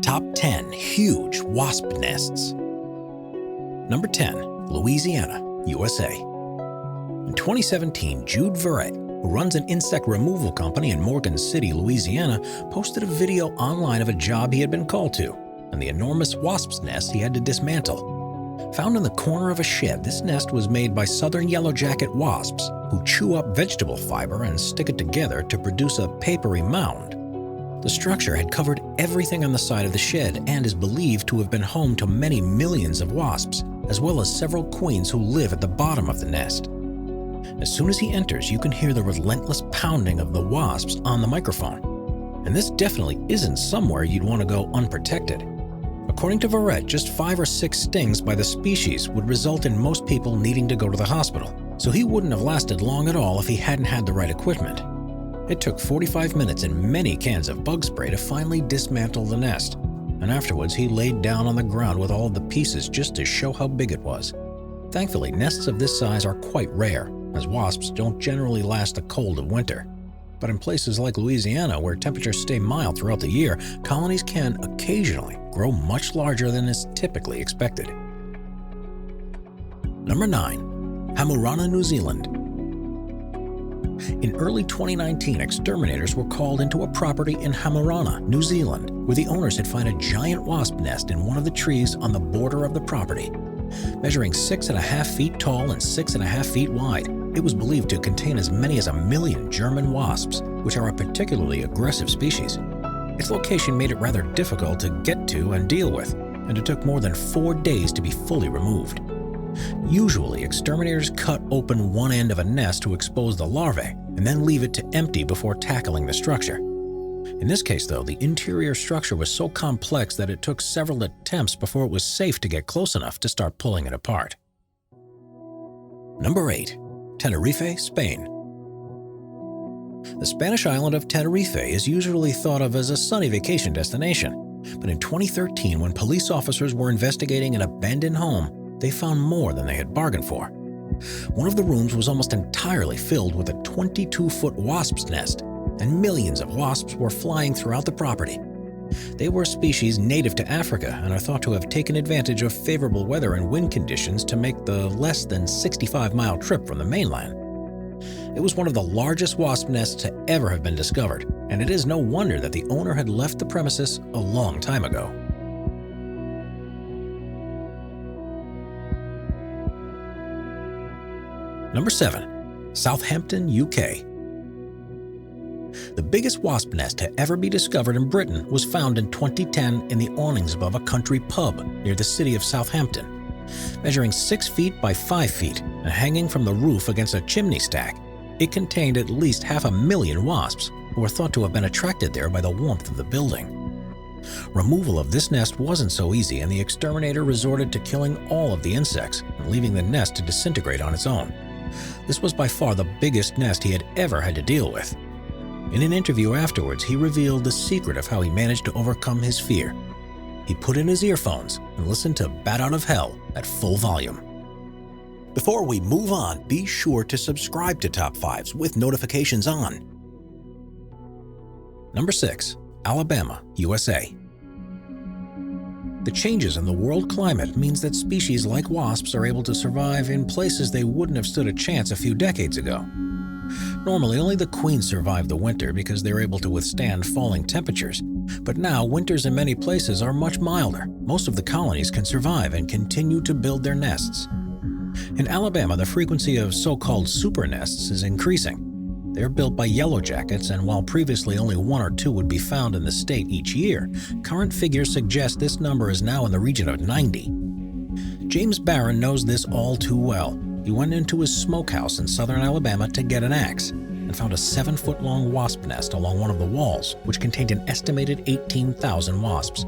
Top 10 Huge Wasp Nests. Number 10. Louisiana, USA. In 2017, Jude Verrett, who runs an insect removal company in Morgan City, Louisiana, posted a video online of a job he had been called to and the enormous wasp's nest he had to dismantle. Found in the corner of a shed, this nest was made by southern yellowjacket wasps, who chew up vegetable fiber and stick it together to produce a papery mound. The structure had covered everything on the side of the shed and is believed to have been home to many millions of wasps, as well as several queens who live at the bottom of the nest. As soon as he enters, you can hear the relentless pounding of the wasps on the microphone. And this definitely isn't somewhere you'd want to go unprotected. According to Verrett, just 5 or 6 stings by the species would result in most people needing to go to the hospital, so he wouldn't have lasted long at all if he hadn't had the right equipment. It took 45 minutes and many cans of bug spray to finally dismantle the nest, and afterwards he laid down on the ground with all of the pieces just to show how big it was. Thankfully, nests of this size are quite rare, as wasps don't generally last the cold of winter. But in places like Louisiana, where temperatures stay mild throughout the year, colonies can occasionally grow much larger than is typically expected. Number 9. Hamurana, New Zealand. In early 2019, exterminators were called into a property in Hamurana, New Zealand, where the owners had found a giant wasp nest in one of the trees on the border of the property. Measuring 6.5 feet tall and 6.5 feet wide, it was believed to contain as many as 1 million German wasps, which are a particularly aggressive species. Its location made it rather difficult to get to and deal with, and it took more than 4 days to be fully removed. Usually, exterminators cut open one end of a nest to expose the larvae, and then leave it to empty before tackling the structure. In this case, though, the interior structure was so complex that it took several attempts before it was safe to get close enough to start pulling it apart. Number 8. Tenerife, Spain. The Spanish island of Tenerife is usually thought of as a sunny vacation destination, but in 2013, when police officers were investigating an abandoned home, they found more than they had bargained for. One of the rooms was almost entirely filled with a 22-foot wasp's nest, and millions of wasps were flying throughout the property. They were a species native to Africa and are thought to have taken advantage of favorable weather and wind conditions to make the less than 65-mile trip from the mainland. It was one of the largest wasp nests to ever have been discovered, and it is no wonder that the owner had left the premises a long time ago. Number 7. Southampton, UK. The biggest wasp nest to ever be discovered in Britain was found in 2010 in the awnings above a country pub near the city of Southampton. Measuring 6 feet by 5 feet and hanging from the roof against a chimney stack, it contained at least 500,000 wasps who were thought to have been attracted there by the warmth of the building. Removal of this nest wasn't so easy, and the exterminator resorted to killing all of the insects and leaving the nest to disintegrate on its own. This was by far the biggest nest he had ever had to deal with. In an interview afterwards, he revealed the secret of how he managed to overcome his fear. He put in his earphones and listened to Bat Out of Hell at full volume. Before we move on, be sure to subscribe to Top 5s with notifications on. Number 6. Alabama, USA. The changes in the world climate means that species like wasps are able to survive in places they wouldn't have stood a chance a few decades ago. Normally, only the queens survive the winter because they're able to withstand falling temperatures. But now, winters in many places are much milder. Most of the colonies can survive and continue to build their nests. In Alabama, the frequency of so-called super nests is increasing. They're built by yellowjackets, and while previously only 1 or 2 would be found in the state each year, current figures suggest this number is now in the region of 90. James Barron knows this all too well. He went into his smokehouse in southern Alabama to get an axe and found a 7-foot-long wasp nest along one of the walls, which contained an estimated 18,000 wasps.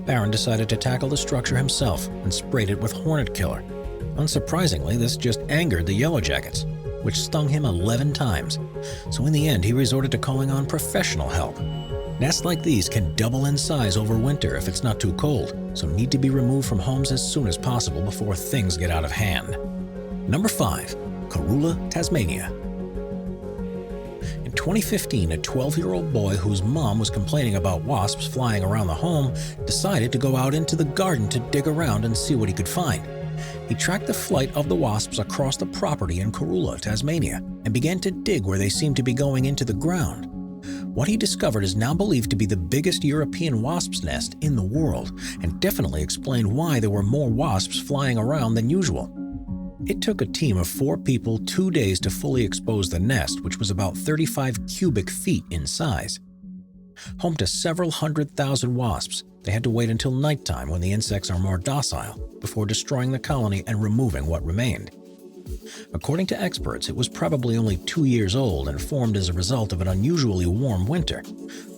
Barron decided to tackle the structure himself and sprayed it with hornet killer. Unsurprisingly, this just angered the yellowjackets, which stung him 11 times. So in the end, he resorted to calling on professional help. Nests like these can double in size over winter if it's not too cold, so need to be removed from homes as soon as possible before things get out of hand. Number 5. Corolla Tasmania. In 2015, a 12-year-old boy whose mom was complaining about wasps flying around the home decided to go out into the garden to dig around and see what he could find. He tracked the flight of the wasps across the property in Corolla, Tasmania, and began to dig where they seemed to be going into the ground. What he discovered is now believed to be the biggest European wasp's nest in the world, and definitely explained why there were more wasps flying around than usual. It took a team of 4 people 2 days to fully expose the nest, which was about 35 cubic feet in size. Home to several 100,000 wasps, they had to wait until nighttime when the insects are more docile before destroying the colony and removing what remained. According to experts, it was probably only 2 years old and formed as a result of an unusually warm winter.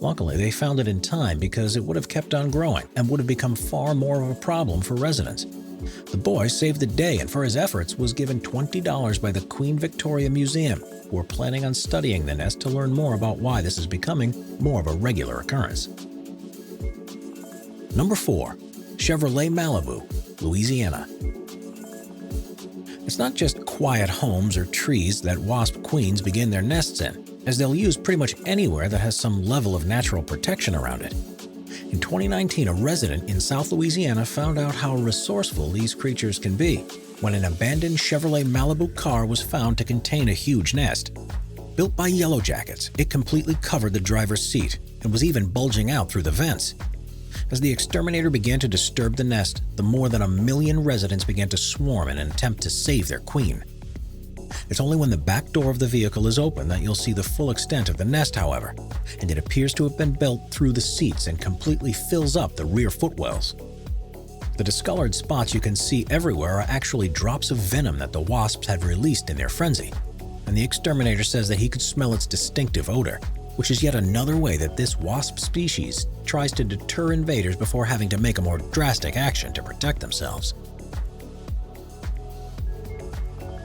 Luckily, they found it in time because it would have kept on growing and would have become far more of a problem for residents. The boy saved the day and for his efforts was given $20 by the Queen Victoria Museum, who are planning on studying the nest to learn more about why this is becoming more of a regular occurrence. Number 4. Chevrolet Malibu, Louisiana. It's not just quiet homes or trees that wasp queens begin their nests in, as they'll use pretty much anywhere that has some level of natural protection around it. In 2019, a resident in South Louisiana found out how resourceful these creatures can be when an abandoned Chevrolet Malibu car was found to contain a huge nest. Built by Yellow Jackets, it completely covered the driver's seat and was even bulging out through the vents. As the exterminator began to disturb the nest, the more than 1 million residents began to swarm in an attempt to save their queen. It's only when the back door of the vehicle is open that you'll see the full extent of the nest, however, and it appears to have been built through the seats and completely fills up the rear footwells. The discolored spots you can see everywhere are actually drops of venom that the wasps had released in their frenzy, and the exterminator says that he could smell its distinctive odor, which is yet another way that this wasp species tries to deter invaders before having to make a more drastic action to protect themselves.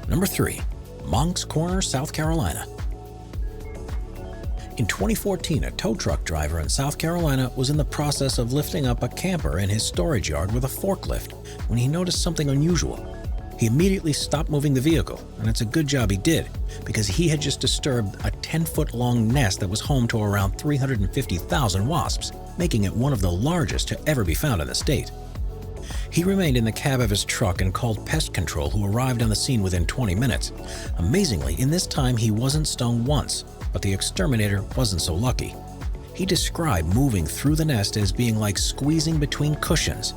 Number 3. Moncks Corner, South Carolina. In 2014, a tow truck driver in South Carolina was in the process of lifting up a camper in his storage yard with a forklift when he noticed something unusual. He immediately stopped moving the vehicle, and it's a good job he did, because he had just disturbed a 10-foot-long nest that was home to around 350,000 wasps, making it one of the largest to ever be found in the state. He remained in the cab of his truck and called Pest Control, who arrived on the scene within 20 minutes. Amazingly, in this time he wasn't stung once, but the exterminator wasn't so lucky. He described moving through the nest as being like squeezing between cushions,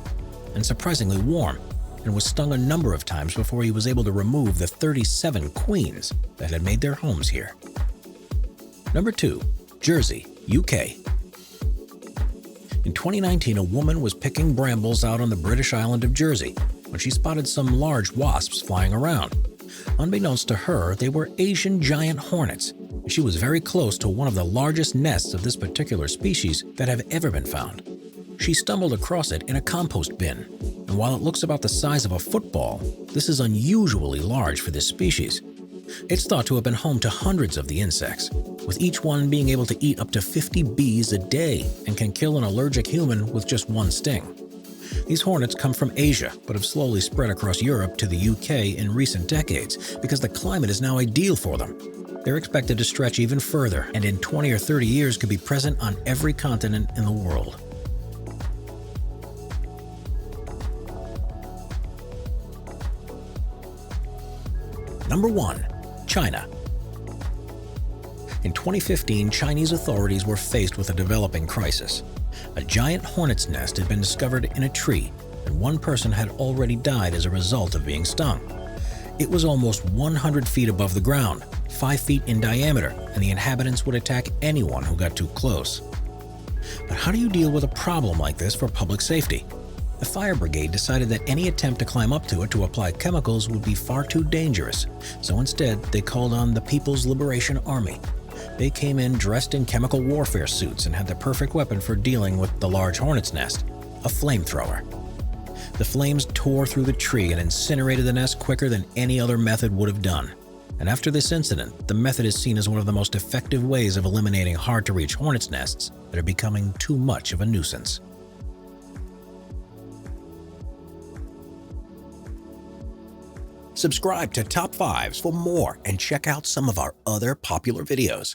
and surprisingly warm, and was stung a number of times before he was able to remove the 37 queens that had made their homes here. Number 2. Jersey, UK. In 2019, a woman was picking brambles out on the British island of Jersey when she spotted some large wasps flying around. Unbeknownst to her, they were Asian giant hornets, and she was very close to one of the largest nests of this particular species that have ever been found. She stumbled across it in a compost bin, and while it looks about the size of a football, this is unusually large for this species. It's thought to have been home to hundreds of the insects, with each one being able to eat up to 50 bees a day and can kill an allergic human with just one sting. These hornets come from Asia, but have slowly spread across Europe to the UK in recent decades because the climate is now ideal for them. They're expected to stretch even further, and in 20 or 30 years could be present on every continent in the world. Number 1. China. In 2015, Chinese authorities were faced with a developing crisis. A giant hornet's nest had been discovered in a tree, and one person had already died as a result of being stung. It was almost 100 feet above the ground, 5 feet in diameter, and the inhabitants would attack anyone who got too close. But how do you deal with a problem like this for public safety? The fire brigade decided that any attempt to climb up to it to apply chemicals would be far too dangerous, so instead they called on the People's Liberation Army. They came in dressed in chemical warfare suits and had the perfect weapon for dealing with the large hornet's nest, a flamethrower. The flames tore through the tree and incinerated the nest quicker than any other method would have done. And after this incident, the method is seen as one of the most effective ways of eliminating hard-to-reach hornet's nests that are becoming too much of a nuisance. Subscribe to Top 5s for more and check out some of our other popular videos.